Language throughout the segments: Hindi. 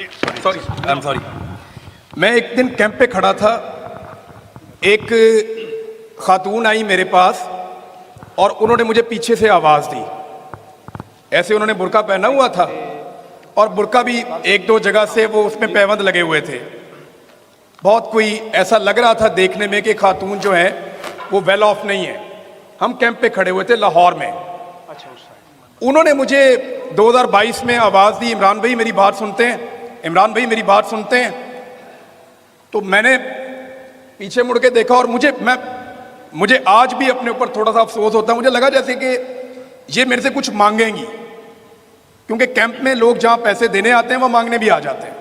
Sorry, I am sorry. मैं एक दिन कैंप पे खड़ा था, एक खातून आई मेरे पास और उन्होंने मुझे पीछे से आवाज़ दी। ऐसे उन्होंने बुर्का पहना हुआ था और बुर्का भी एक दो जगह से वो उसमें पैबंद लगे हुए थे। बहुत कोई ऐसा लग रहा था देखने में कि खातून जो है वो वेल ऑफ नहीं है। हम कैंप पे खड़े हुए थे लाहौर में। उन्होंने मुझे 2022 में आवाज़ दी, इमरान भाई मेरी बात सुनते हैं, इमरान भाई मेरी बात सुनते हैं। तो मैंने पीछे मुड़ के देखा और मुझे आज भी अपने ऊपर थोड़ा सा अफसोस होता है। मुझे लगा जैसे कि ये मेरे से कुछ मांगेंगी, क्योंकि कैंप में लोग जहाँ पैसे देने आते हैं वहाँ मांगने भी आ जाते हैं।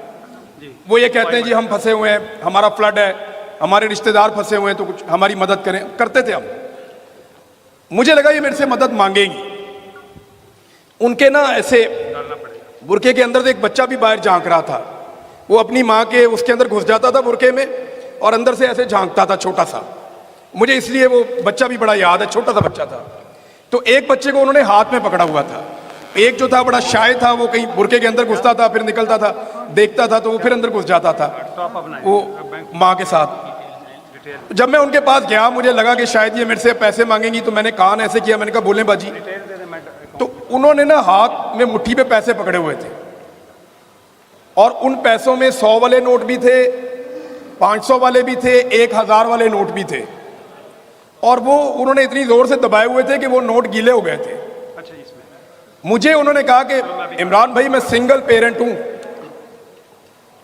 वो ये कहते हैं जी हम फंसे हुए हैं, हमारा फ्लड है, हमारे रिश्तेदार फंसे हुए हैं, तो कुछ हमारी मदद करें। करते थे हम। मुझे लगा ये मेरे से मदद मांगेंगी। उनके ना ऐसे बुरके के अंदर से एक बच्चा भी बाहर झांक रहा था। वो अपनी माँ के उसके अंदर घुस जाता था बुरके में और अंदर से ऐसे झांकता था, छोटा सा। मुझे इसलिए वो बच्चा भी बड़ा याद है, छोटा सा बच्चा था। तो एक बच्चे को उन्होंने हाथ में पकड़ा हुआ था। एक जो था बड़ा शाय था, वो कहीं बुरके के अंदर घुसता था, फिर निकलता था, देखता था तो वो फिर अंदर घुस जाता था वो माँ के साथ। जब मैं उनके पास गया, मुझे लगा कि शायद ये मेरे से पैसे मांगेंगी, तो मैंने कान ऐसे किया, मैंने कहा बोलें बाजी। तो उन्होंने ना हाथ में मुट्ठी पे पैसे पकड़े हुए थे और उन पैसों में 100 वाले नोट भी थे, 500 वाले भी थे, 1000 वाले नोट भी थे। और वो उन्होंने इतनी जोर से दबाए हुए थे कि वो नोट गीले हो गए थे। मुझे उन्होंने कहा कि इमरान भाई मैं सिंगल पेरेंट हूं,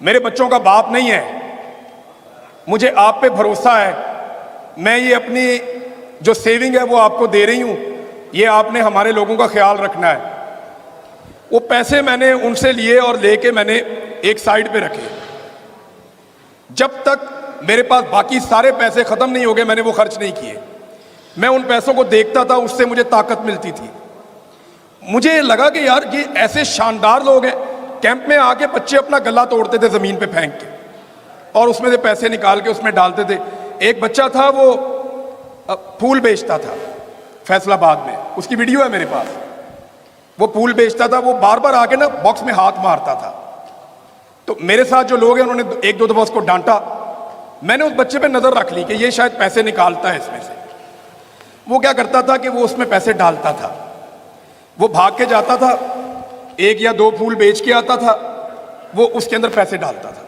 मेरे बच्चों का बाप नहीं है, मुझे आप पे भरोसा है, मैं ये अपनी जो सेविंग है वो आपको दे रही हूं, ये आपने हमारे लोगों का ख्याल रखना है। वो पैसे मैंने उनसे लिए और लेके मैंने एक साइड पे रखे। जब तक मेरे पास बाकी सारे पैसे खत्म नहीं हो गए, मैंने वो खर्च नहीं किए। मैं उन पैसों को देखता था, उससे मुझे ताकत मिलती थी। मुझे लगा कि यार ये ऐसे शानदार लोग हैं। कैंप में आके बच्चे अपना गला तोड़ते थे जमीन पे फेंक के और उसमें से पैसे निकाल के उसमें डालते थे। एक बच्चा था वो फूल बेचता था फैसलाबाद में, उसकी वीडियो है मेरे पास। वो फूल बेचता था, वो बार बार आके ना बॉक्स में हाथ मारता था। तो मेरे साथ जो लोग हैं उन्होंने एक दो दफा उसको डांटा। मैंने उस बच्चे पे नजर रख ली कि ये शायद पैसे निकालता है इसमें से। वो क्या करता था कि वो उसमें पैसे डालता था, वो भाग के जाता था, 1 या 2 फूल बेच के आता था, वो उसके अंदर पैसे डालता था।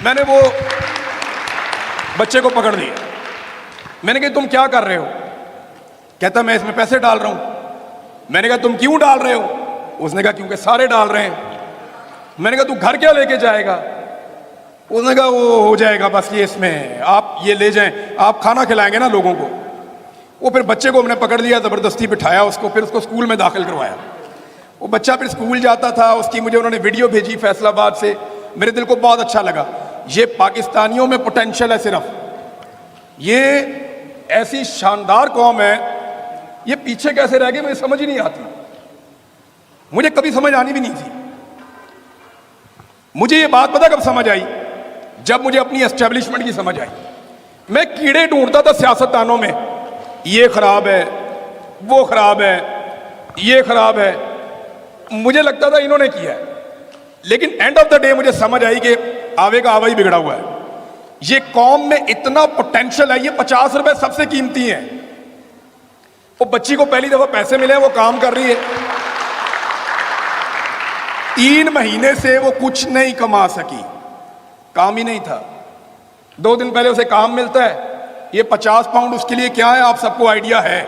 मैंने वो बच्चे को पकड़ लिया। मैंने कहा तुम क्या कर रहे हो? कहता मैं इसमें पैसे डाल रहा हूं। मैंने कहा तुम क्यों डाल रहे हो? उसने कहा क्योंकि सारे डाल रहे हैं। मैंने कहा तू घर क्या लेके जाएगा? उसने कहा वो हो जाएगा बस, ये इसमें आप ये ले जाएं, आप खाना खिलाएंगे ना लोगों को। वो फिर बच्चे को हमने पकड़ लिया, ज़बरदस्ती बिठाया उसको, फिर उसको स्कूल में दाखिल करवाया। वो बच्चा फिर स्कूल जाता था, उसकी मुझे उन्होंने वीडियो भेजी फैसलाबाद से। मेरे दिल को बहुत अच्छा लगा। ये पाकिस्तानियों में पोटेंशियल है, सिर्फ ये ऐसी शानदार कौम है, ये पीछे कैसे रह गए मुझे समझ ही नहीं आती। मुझे कभी समझ आनी भी नहीं थी। मुझे ये बात पता कब समझ आई? जब मुझे अपनी एस्टेब्लिशमेंट की समझ आई। मैं कीड़े ढूंढता था सियासतदानों में, ये खराब है, वो खराब है, ये खराब है। मुझे लगता था इन्होंने किया है, लेकिन एंड ऑफ द डे मुझे समझ आई कि आवे का आवा ही बिगड़ा हुआ है। ये कौम में इतना पोटेंशियल है। ये 50 रुपए सबसे कीमती हैं। वो बच्ची को पहली दफा पैसे मिले, वो काम कर रही है। 3 महीने से वो कुछ नहीं कमा सकी, काम ही नहीं था। 2 दिन पहले उसे काम मिलता है। ये 50 पाउंड उसके लिए क्या है, आप सबको आइडिया है,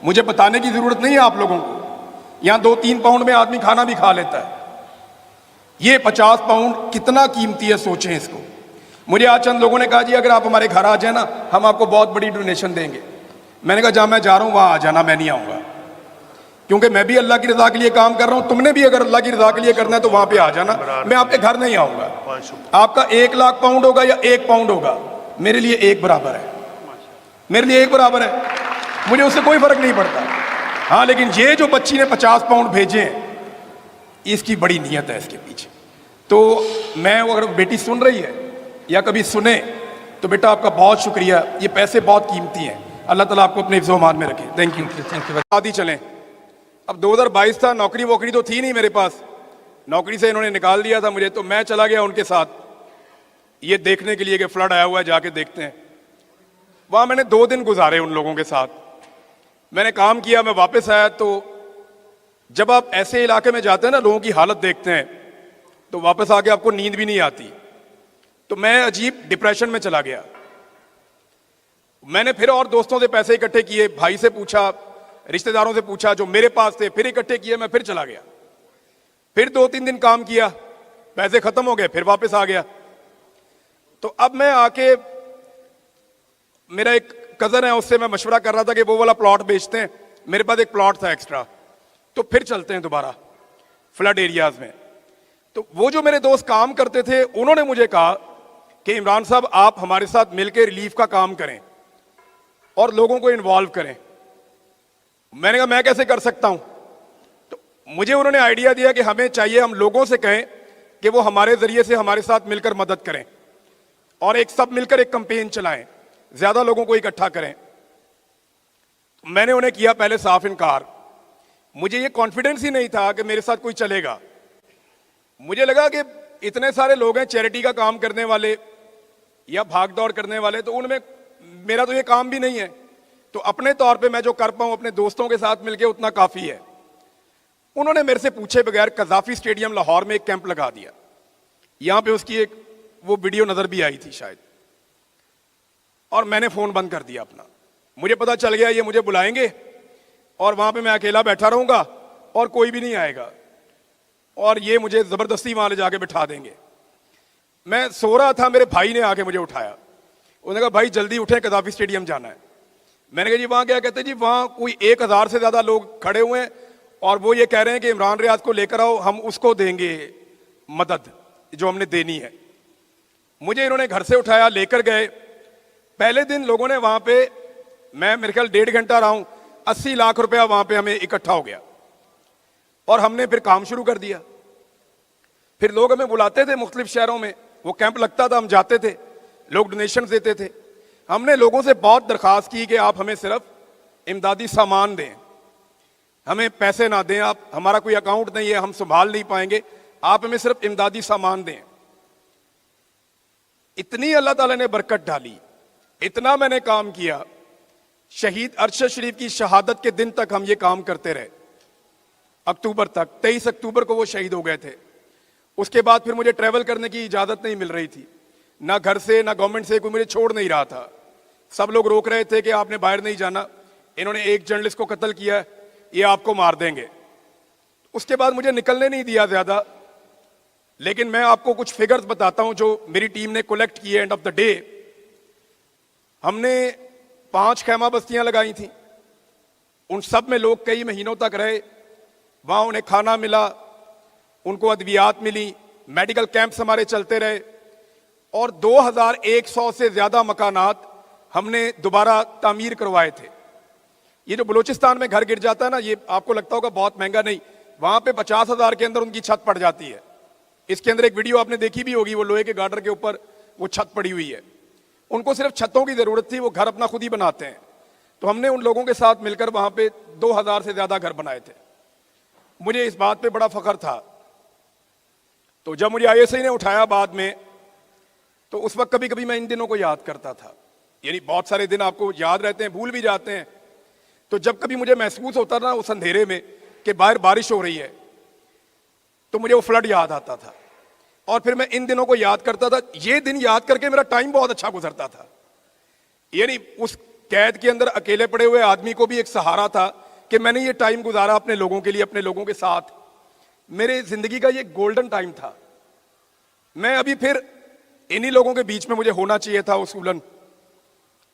मुझे बताने की जरूरत नहीं है आप लोगों को। यहां 2-3 पाउंड में आदमी खाना भी खा लेता है। ये 50 पाउंड कितना कीमती है, सोचें इसको। मुझे आज चंद लोगों ने कहा जी अगर आप हमारे घर आ जाए ना, हम आपको बहुत बड़ी डोनेशन देंगे। मैंने कहा जहां मैं जा रहा हूं वहां आ जाना, मैं नहीं आऊंगा, क्योंकि मैं भी अल्लाह की रजा के लिए काम कर रहा हूं। तुमने भी अगर अल्लाह की रजा के लिए करना है तो वहां पे आ जाना, मैं आपके घर नहीं आऊंगा। आपका 1 लाख पाउंड होगा या 1 पाउंड होगा, मेरे लिए एक बराबर है, मेरे लिए एक बराबर है। मुझे उससे कोई फर्क नहीं पड़ता। हाँ, लेकिन ये जो बच्ची ने 50 पाउंड भेजे हैं, इसकी बड़ी नीयत है इसके पीछे। तो मैं वो अगर बेटी सुन रही है या कभी सुने तो बेटा आपका बहुत शुक्रिया। ये पैसे बहुत कीमती हैं, अल्लाह ताला आपको अपने हिफ्ज़-ओ-मान में रखे। Thank you. आदि चलें। अब 2022 था, नौकरी वोकरी तो थी नहीं मेरे पास। नौकरी से इन्होंने निकाल दिया था मुझे, तो मैं चला गया उनके साथ ये देखने के लिए कि फ्लड आया हुआ है, जाके देखते हैं। वहां मैंने 2 दिन गुजारे उन लोगों के साथ, मैंने काम किया, मैं वापस आया। तो जब आप ऐसे इलाके में जाते हैं ना, लोगों की हालत देखते हैं, तो वापस आके आपको नींद भी नहीं आती। तो मैं अजीब डिप्रेशन में चला गया। मैंने फिर और दोस्तों से पैसे इकट्ठे किए, भाई से पूछा, रिश्तेदारों से पूछा जो मेरे पास थे, फिर इकट्ठे किए, मैं फिर चला गया। फिर 2-3 दिन काम किया, पैसे खत्म हो गए, फिर वापस आ गया। तो अब मैं आके, मेरा एक कजन है, उससे मैं मशवरा कर रहा था कि वो वाला प्लॉट बेचते हैं, मेरे पास एक प्लॉट था एक्स्ट्रा, तो फिर चलते हैं दोबारा फ्लड एरियाज में। तो वो जो मेरे दोस्त काम करते थे, उन्होंने मुझे कहा कि इमरान साहब आप हमारे साथ मिलकर रिलीफ का काम करें और लोगों को इन्वॉल्व करें। मैंने कहा मैं कैसे कर सकता हूं? तो मुझे उन्होंने आइडिया दिया कि हमें चाहिए, हम लोगों से कहें कि वो हमारे जरिए से हमारे साथ मिलकर मदद करें और एक सब मिलकर एक कैंपेन चलाएं, ज्यादा लोगों को इकट्ठा करें। मैंने उन्हें किया पहले साफ इनकार। मुझे ये कॉन्फिडेंस ही नहीं था कि मेरे साथ कोई चलेगा। मुझे लगा कि इतने सारे लोग हैं चैरिटी का काम करने वाले या भाग दौड़ करने वाले, तो उनमें मेरा तो ये काम भी नहीं है, तो अपने तौर पे मैं जो कर पाऊं अपने दोस्तों के साथ मिलकर उतना काफी है। उन्होंने मेरे से पूछे बगैर कजाफी स्टेडियम लाहौर में एक कैंप लगा दिया। यहां पे उसकी एक वो वीडियो नजर भी आई थी शायद, और मैंने फोन बंद कर दिया अपना। मुझे पता चल गया ये मुझे बुलाएंगे और वहां पे मैं अकेला बैठा रहूंगा और कोई भी नहीं आएगा, और ये मुझे जबरदस्ती वहां ले जाके बिठा देंगे। मैं सो रहा था, मेरे भाई ने आके मुझे उठाया। उन्होंने कहा भाई जल्दी उठे, कदाफी स्टेडियम जाना है। मैंने कहा जी वहां क्या? कहते जी वहां कोई 1000 से ज्यादा लोग खड़े हुए हैं और वो ये कह रहे हैं कि इमरान रियाज को लेकर आओ, हम उसको देंगे मदद जो हमने देनी है। मुझे इन्होंने घर से उठाया, लेकर गए। पहले दिन लोगों ने वहां पे, मैं मेरे ख्याल 1.5 घंटा रहा हूं, 80 लाख रुपया वहां पे हमें इकट्ठा हो गया और हमने फिर काम शुरू कर दिया। फिर लोग हमें बुलाते थे मुख्तलिफ शहरों में, वो कैंप लगता था, हम जाते थे, लोग डोनेशन देते थे। हमने लोगों से बहुत दरखास्त की कि आप हमें सिर्फ इमदादी सामान दें, हमें पैसे ना दें, आप, हमारा कोई अकाउंट नहीं है, हम संभाल नहीं पाएंगे, आप हमें सिर्फ इमदादी सामान दें। इतनी अल्लाह ताला ने बरकत डाली, इतना मैंने काम किया। शहीद अरशद शरीफ की शहादत के दिन तक हम ये काम करते रहे, अक्टूबर तक। 23 अक्टूबर को वो शहीद हो गए थे। उसके बाद फिर मुझे ट्रैवल करने की इजाजत नहीं मिल रही थी, ना घर से ना गवर्नमेंट से, कोई मुझे छोड़ नहीं रहा था। सब लोग रोक रहे थे कि आपने बाहर नहीं जाना, इन्होंने एक जर्नलिस्ट को कत्ल किया, ये आपको मार देंगे। उसके बाद मुझे निकलने नहीं दिया ज्यादा। लेकिन मैं आपको कुछ फिगर्स बताता हूं जो मेरी टीम ने कलेक्ट किए। एंड ऑफ द डे हमने 5 खैमा बस्तियां लगाई थी, उन सब में लोग कई महीनों तक रहे। वहां उन्हें खाना मिला, उनको अद्वियात मिली, मेडिकल कैंप्स हमारे चलते रहे, और 2100 से ज्यादा मकानात हमने दोबारा तामीर करवाए थे। ये जो बलूचिस्तान में घर गिर जाता है ना, ये आपको लगता होगा बहुत महंगा, नहीं, वहां पे 50,000 के अंदर उनकी छत पड़ जाती है। इसके अंदर एक वीडियो आपने देखी भी होगी, वो लोहे के गार्डर के ऊपर वो छत पड़ी हुई है। उनको सिर्फ छतों की जरूरत थी, वो घर अपना खुद ही बनाते हैं। तो हमने उन लोगों के साथ मिलकर वहां पे 2000 से ज्यादा घर बनाए थे। मुझे इस बात पे बड़ा फख्र था। तो जब मुझे आईएसआई ने उठाया बाद में, तो उस वक्त कभी कभी मैं इन दिनों को याद करता था। यानी बहुत सारे दिन आपको याद रहते हैं, भूल भी जाते हैं। तो जब कभी मुझे महसूस होता ना उस अंधेरे में कि बाहर बारिश हो रही है, तो मुझे वो फ्लड याद आता था और फिर मैं इन दिनों को याद करता था। ये दिन याद करके मेरा टाइम बहुत अच्छा गुजरता था। यानी उस कैद के अंदर अकेले पड़े हुए आदमी को भी एक सहारा था कि मैंने ये टाइम गुजारा अपने लोगों के लिए, अपने लोगों के साथ। मेरे जिंदगी का ये गोल्डन टाइम था। मैं अभी फिर इन्हीं लोगों के बीच में मुझे होना चाहिए था उसूलन।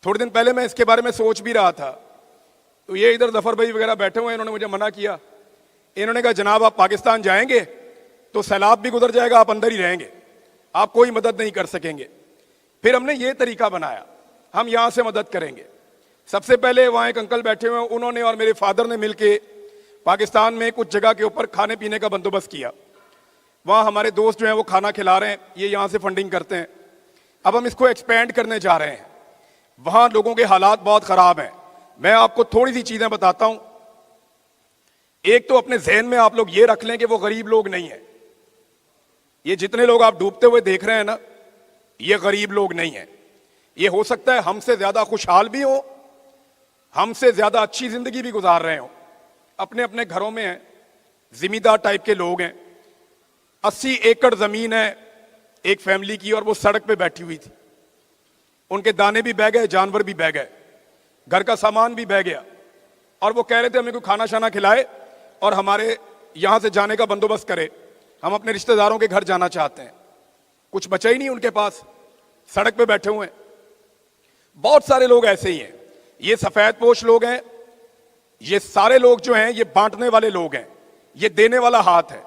थोड़े दिन पहले मैं इसके बारे में सोच भी रहा था, तो ये इधर जफर भाई वगैरह बैठे हुए हैं, इन्होंने मुझे मना किया। इन्होंने कहा जनाब आप पाकिस्तान जाएंगे तो सैलाब भी गुजर जाएगा, आप अंदर ही रहेंगे, आप कोई मदद नहीं कर सकेंगे। फिर हमने ये तरीका बनाया, हम यहां से मदद करेंगे। सबसे पहले वहां एक अंकल बैठे हुए हैं, उन्होंने और मेरे फादर ने मिलके पाकिस्तान में कुछ जगह के ऊपर खाने पीने का बंदोबस्त किया। वहां हमारे दोस्त जो हैं वो खाना खिला रहे हैं, ये यहां से फंडिंग करते हैं। अब हम इसको एक्सपेंड करने जा रहे हैं। वहां लोगों के हालात बहुत खराब हैं। मैं आपको थोड़ी सी चीजें बताता हूं। एक तो अपने जहन में आप लोग ये रख लें कि वो गरीब लोग नहीं है, ये जितने लोग आप डूबते हुए देख रहे हैं ना, ये गरीब लोग नहीं हैं। ये हो सकता है हमसे ज्यादा खुशहाल भी हो, हमसे ज्यादा अच्छी जिंदगी भी गुजार रहे हो, अपने अपने घरों में हैं, जिम्मेदार टाइप के लोग हैं। 80 एकड़ जमीन है एक फैमिली की और वो सड़क पे बैठी हुई थी। उनके दाने भी बह गए, जानवर भी बह गए, घर का सामान भी बह गया, और वो कह रहे थे हमें कोई खाना शाना खिलाए और हमारे यहां से जाने का बंदोबस्त करे, हम अपने रिश्तेदारों के घर जाना चाहते हैं। कुछ बचा ही नहीं उनके पास, सड़क पे बैठे हुए हैं। बहुत सारे लोग ऐसे ही हैं। ये सफेद पोश लोग हैं, ये सारे लोग जो हैं ये बांटने वाले लोग हैं, ये देने वाला हाथ है,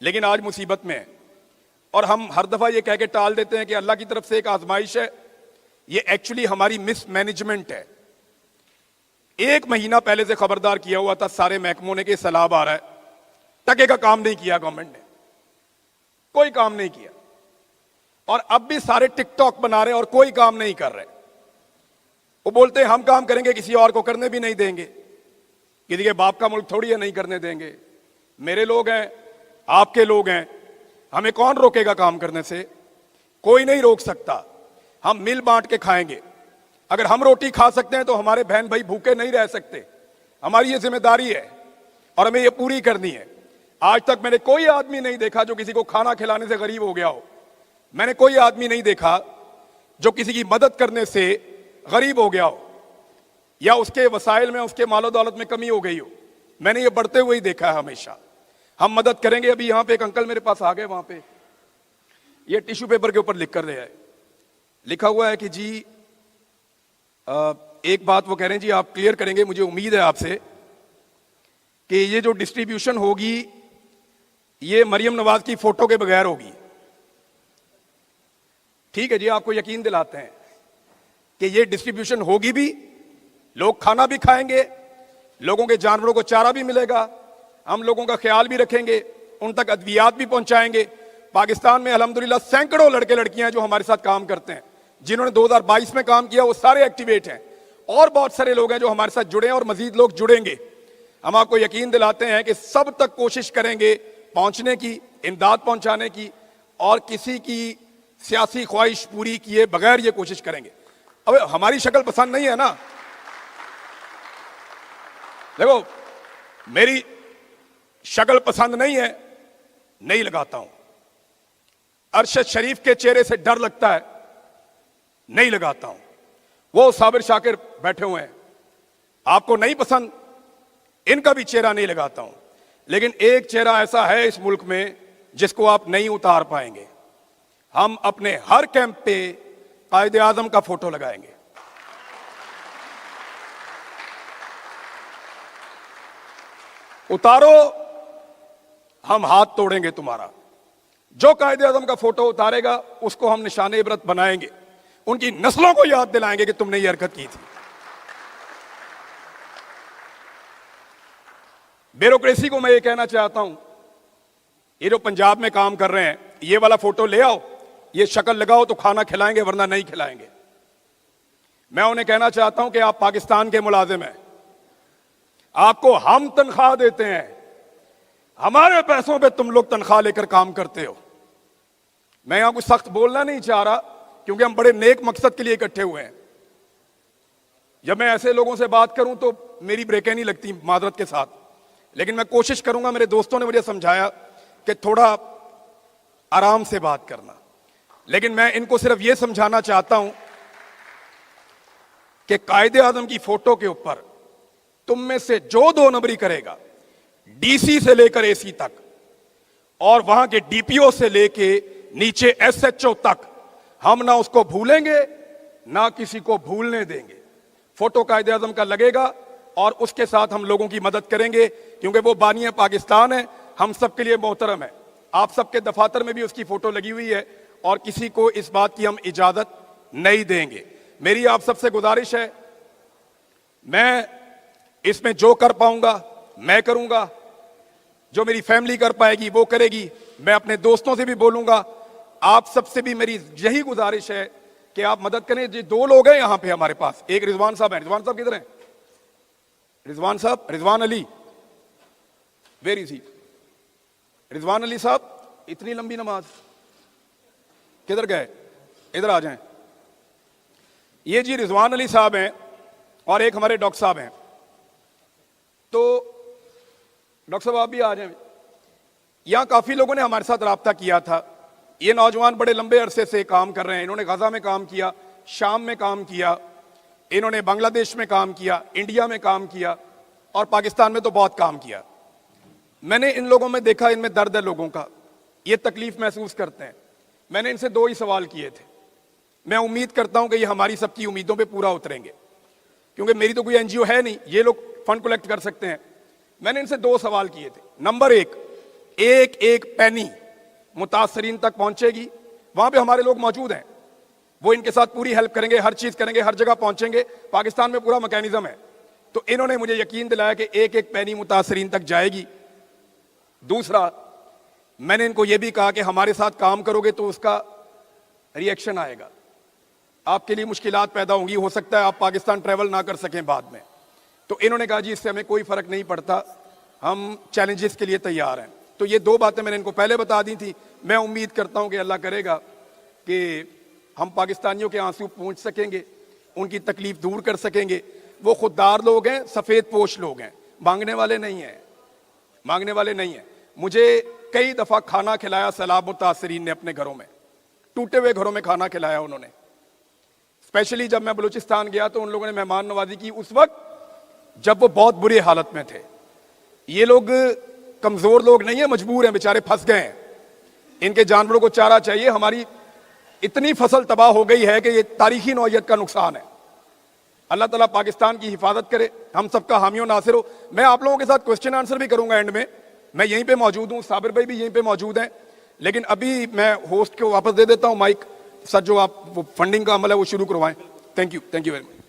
लेकिन आज मुसीबत में है। और हम हर दफा ये कह के टाल देते हैं कि अल्लाह की तरफ से एक आजमाइश है। ये एक्चुअली हमारी मिसमैनेजमेंट है। 1 महीना पहले से खबरदार किया हुआ था सारे महकमों ने कि सैलाब आ रहा है, टके का काम नहीं किया गवर्नमेंट ने, कोई काम नहीं किया। और अब भी सारे टिकटॉक बना रहे और कोई काम नहीं कर रहे। वो बोलते हैं हम काम करेंगे, किसी और को करने भी नहीं देंगे, किसी के बाप का मुल्क थोड़ी है नहीं करने देंगे। मेरे लोग हैं, आपके लोग हैं, हमें कौन रोकेगा काम करने से? कोई नहीं रोक सकता। हम मिल बांट के खाएंगे। अगर हम रोटी खा सकते हैं तो हमारे बहन भाई भूखे नहीं रह सकते। हमारी ये जिम्मेदारी है और हमें ये पूरी करनी है। आज तक मैंने कोई आदमी नहीं देखा जो किसी को खाना खिलाने से गरीब हो गया हो। मैंने कोई आदमी नहीं देखा जो किसी की मदद करने से गरीब हो गया हो या उसके वसाइल में, उसके मालो दौलत में कमी हो गई हो। मैंने ये बढ़ते हुए ही देखा है हमेशा। हम मदद करेंगे। अभी यहां पे एक अंकल मेरे पास आ गए, वहां पे ये टिश्यू पेपर के ऊपर लिख कर दिया है, लिखा हुआ है कि जी एक बात वो कह रहे हैं जी आप क्लियर करेंगे, मुझे उम्मीद है आपसे कि ये जो डिस्ट्रीब्यूशन होगी ये मरियम नवाज की फोटो के बगैर होगी। ठीक है जी, आपको यकीन दिलाते हैं कि ये डिस्ट्रीब्यूशन होगी भी, लोग खाना भी खाएंगे, लोगों के जानवरों को चारा भी मिलेगा, हम लोगों का ख्याल भी रखेंगे, उन तक अद्वियात भी पहुंचाएंगे। पाकिस्तान में अल्हम्दुलिल्लाह सैकड़ों लड़के लड़कियां जो हमारे साथ काम करते हैं, जिन्होंने 2022 में काम किया वो सारे एक्टिवेट हैं, और बहुत सारे लोग हैं जो हमारे साथ जुड़े हैं और मजीद लोग जुड़ेंगे। हम आपको यकीन दिलाते हैं कि सब तक कोशिश करेंगे पहुंचने की, इमदाद पहुंचाने की, और किसी की सियासी ख्वाहिश पूरी किए बगैर ये कोशिश करेंगे। अब हमारी शक्ल पसंद नहीं है ना, देखो मेरी शक्ल पसंद नहीं है, नहीं लगाता हूं। अरशद शरीफ के चेहरे से डर लगता है, नहीं लगाता हूं। वो साबिर शाकिर बैठे हुए हैं, आपको नहीं पसंद, इनका भी चेहरा नहीं लगाता हूं। लेकिन एक चेहरा ऐसा है इस मुल्क में जिसको आप नहीं उतार पाएंगे। हम अपने हर कैंप पे कायदे आजम का फोटो लगाएंगे। उतारो, हम हाथ तोड़ेंगे तुम्हारा। जो कायदे आजम का फोटो उतारेगा उसको हम निशाने इबरत बनाएंगे, उनकी नस्लों को याद दिलाएंगे कि तुमने ये हरकत की थी। ब्यूरोक्रेसी को मैं ये कहना चाहता हूं, ये जो पंजाब में काम कर रहे हैं, ये वाला फोटो ले आओ, ये शक्ल लगाओ तो खाना खिलाएंगे, वरना नहीं खिलाएंगे। मैं उन्हें कहना चाहता हूं कि आप पाकिस्तान के मुलाजिम हैं, आपको हम तनख्वाह देते हैं, हमारे पैसों पे तुम लोग तनख्वाह लेकर काम करते हो। मैं यहां कुछ सख्त बोलना नहीं चाह रहा क्योंकि हम बड़े नेक मकसद के लिए इकट्ठे हुए हैं। जब मैं ऐसे लोगों से बात करूं तो मेरी ब्रेकें नहीं लगती, मादरत के साथ, लेकिन मैं कोशिश करूंगा। मेरे दोस्तों ने मुझे समझाया कि थोड़ा आराम से बात करना, लेकिन मैं इनको सिर्फ यह समझाना चाहता हूं कि कायदे आजम की फोटो के ऊपर तुम में से जो 2 नंबरी करेगा, डीसी से लेकर एसी तक और वहां के डीपीओ से लेके नीचे एसएचओ तक, हम ना उसको भूलेंगे ना किसी को भूलने देंगे। फोटो कायदे आजम का लगेगा और उसके साथ हम लोगों की मदद करेंगे, क्योंकि वो बानिया पाकिस्तान है, हम सबके लिए मोहतरम है। आप सबके दफातर में भी उसकी फोटो लगी हुई है और किसी को इस बात की हम इजाजत नहीं देंगे। मेरी आप सबसे गुजारिश है, मैं इसमें जो कर पाऊंगा मैं करूंगा, जो मेरी फैमिली कर पाएगी वो करेगी। मैं अपने दोस्तों से भी बोलूंगा, आप सबसे भी मेरी यही गुजारिश है कि आप मदद करें। जी 2 लोग हैं यहां पे हमारे पास, एक रिजवान साहब हैं। रिजवान साहब किधर हैं? रिजवान साहब, Rizwan Ali, where is he? Rizwan Ali साहब इतनी लंबी नमाज, किधर गए? इधर आ जाएं। ये जी रिजवान अली साहब हैं और एक हमारे डॉक्टर साहब हैं। तो डॉक्टर साहब आप भी आ जाएं। यहां काफी लोगों ने हमारे साथ राब्ता किया था। ये नौजवान बड़े लंबे अरसे से काम कर रहे हैं। इन्होंने गजा में काम किया, शाम में काम किया, इन्होंने बांग्लादेश में काम किया, इंडिया में काम किया और पाकिस्तान में तो बहुत काम किया। मैंने इन लोगों में देखा, इनमें दर्द है लोगों का, ये तकलीफ महसूस करते हैं। मैंने इनसे 2 ही सवाल किए थे। मैं उम्मीद करता हूं कि ये हमारी सबकी उम्मीदों पे पूरा उतरेंगे, क्योंकि मेरी तो कोई एनजीओ है नहीं, ये लोग फंड कलेक्ट कर सकते हैं। मैंने इनसे 2 सवाल किए थे। नंबर 1, एक पैनी मुतासरीन तक पहुंचेगी? वहां पे हमारे लोग मौजूद हैं, वो इनके साथ पूरी हेल्प करेंगे, हर चीज करेंगे, हर जगह पहुंचेंगे। पाकिस्तान में पूरा मैकेनिज्म है। तो इन्होंने मुझे यकीन दिलाया कि एक पैनी मुतासरीन तक जाएगी। दूसरा, मैंने इनको यह भी कहा कि हमारे साथ काम करोगे तो उसका रिएक्शन आएगा, आपके लिए मुश्किलात पैदा होंगी, हो सकता है आप पाकिस्तान ट्रैवल ना कर सकें बाद में। तो इन्होंने कहा जी इससे हमें कोई फर्क नहीं पड़ता, हम चैलेंजेस के लिए तैयार हैं। तो ये 2 बातें मैंने इनको पहले बता दी थी। मैं उम्मीद करता हूं कि अल्लाह करेगा कि हम पाकिस्तानियों के आंसू पूंछ सकेंगे, उनकी तकलीफ दूर कर सकेंगे। वो खुददार लोग हैं, सफेद पोश लोग हैं, मांगने वाले नहीं हैं, मांगने वाले नहीं हैं। मुझे कई दफा खाना खिलाया सैलाब मुतासरीन ने अपने घरों में, टूटे हुए घरों में खाना खिलाया उन्होंने। स्पेशली जब मैं बलूचिस्तान गया तो उन लोगों ने मेहमान नवाजी की उस वक्त जब वो बहुत बुरी हालत में थे। ये लोग कमजोर लोग नहीं है, मजबूर हैं, बेचारे फंस गए हैं, इनके जानवरों को चारा चाहिए। हमारी इतनी फसल तबाह हो गई है कि ये तारीखी नौइयत का नुकसान है। अल्लाह ताला पाकिस्तान की हिफाजत करे, हम सबका हामियों नासिर हो। मैं आप लोगों के साथ क्वेश्चन आंसर भी करूंगा एंड में, मैं यहीं पे मौजूद हूं, साबिर भाई भी यहीं पे मौजूद हैं। लेकिन अभी मैं होस्ट को वापस दे देता हूं माइक। सर जो आप वो फंडिंग का अमल है वो शुरू करवाएं। Thank you very much.